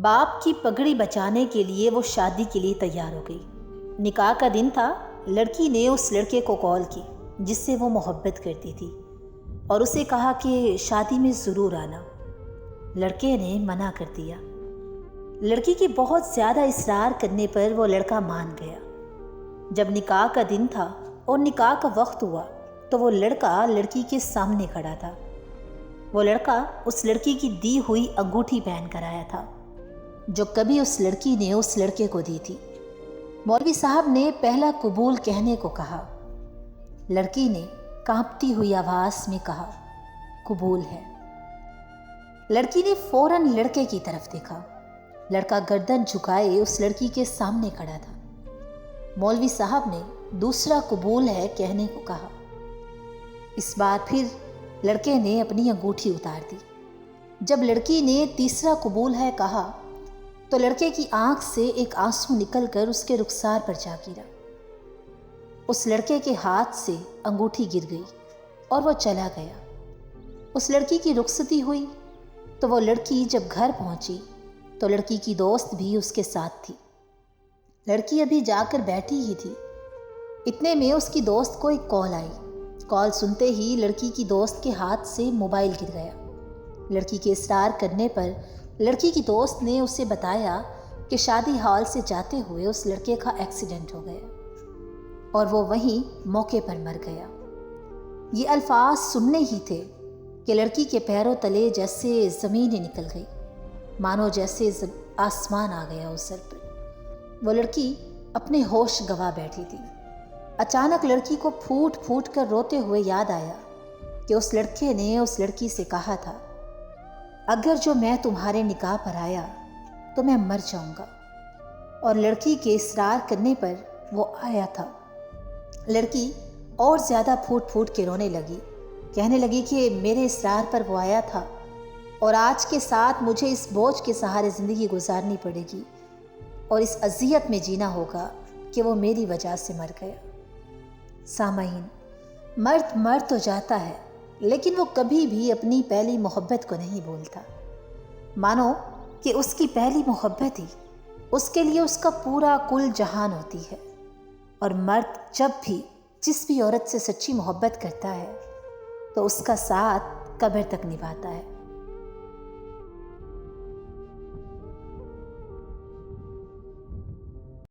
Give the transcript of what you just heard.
باپ کی پگڑی بچانے کے لیے وہ شادی کے لیے تیار ہو گئی۔ نکاح کا دن تھا۔ لڑکی نے اس لڑکے کو کال کی جس سے وہ محبت کرتی تھی اور اسے کہا کہ شادی میں ضرور آنا۔ لڑکے نے منع کر دیا۔ لڑکی کے بہت زیادہ اصرار کرنے پر وہ لڑکا مان گیا۔ جب نکاح کا دن تھا اور نکاح کا وقت ہوا تو وہ لڑکا لڑکی کے سامنے کھڑا تھا۔ وہ لڑکا اس لڑکی کی دی ہوئی انگوٹھی پہن کر آیا تھا جو کبھی اس لڑکی نے اس لڑکے کو دی تھی۔ مولوی صاحب نے پہلا قبول کہنے کو کہا۔ لڑکی نے کانپتی ہوئی آواز میں کہا، قبول ہے۔ لڑکی نے فوراً لڑکے کی طرف دیکھا۔ لڑکا گردن جھکائے اس لڑکی کے سامنے کھڑا تھا۔ مولوی صاحب نے دوسرا قبول ہے کہنے کو کہا۔ اس بار پھر لڑکے نے اپنی انگوٹھی اتار دی۔ جب لڑکی نے تیسرا قبول ہے کہا تو لڑکے کی آنکھ سے ایک آنسو نکل کر اس کے رخسار پر جا گرا۔ اس لڑکے کے ہاتھ سے انگوٹھی گر گئی اور وہ چلا گیا۔ اس لڑکی کی رخصتی ہوئی تو وہ لڑکی جب گھر پہنچی تو لڑکی کی دوست بھی اس کے ساتھ تھی۔ لڑکی ابھی جا کر بیٹھی ہی تھی، اتنے میں اس کی دوست کو ایک کال آئی۔ کال سنتے ہی لڑکی کی دوست کے ہاتھ سے موبائل گر گیا۔ لڑکی کے اصرار کرنے پر لڑکی کی دوست نے اسے بتایا کہ شادی ہال سے جاتے ہوئے اس لڑکے کا ایکسیڈنٹ ہو گیا اور وہ وہیں موقع پر مر گیا۔ یہ الفاظ سننے ہی تھے کہ لڑکی کے پیروں تلے جیسے زمینیں نکل گئی، مانو جیسے آسمان آ گیا اس سر پر۔ وہ لڑکی اپنے ہوش گنوا بیٹھی تھی۔ اچانک لڑکی کو پھوٹ پھوٹ کر روتے ہوئے یاد آیا کہ اس لڑکے نے اس لڑکی سے کہا تھا، اگر جو میں تمہارے نکاح پر آیا تو میں مر جاؤں گا، اور لڑکی کے اصرار کرنے پر وہ آیا تھا۔ لڑکی اور زیادہ پھوٹ پھوٹ کے رونے لگی، کہنے لگی کہ میرے اصرار پر وہ آیا تھا اور آج کے ساتھ مجھے اس بوجھ کے سہارے زندگی گزارنی پڑے گی اور اس اذیت میں جینا ہوگا کہ وہ میری وجہ سے مر گیا۔ سامعین، مرد مر تو جاتا ہے لیکن وہ کبھی بھی اپنی پہلی محبت کو نہیں بھولتا، مانو کہ اس کی پہلی محبت ہی اس کے لیے اس کا پورا کل جہان ہوتی ہے۔ اور مرد جب بھی جس بھی عورت سے سچی محبت کرتا ہے تو اس کا ساتھ قبر تک نبھاتا ہے۔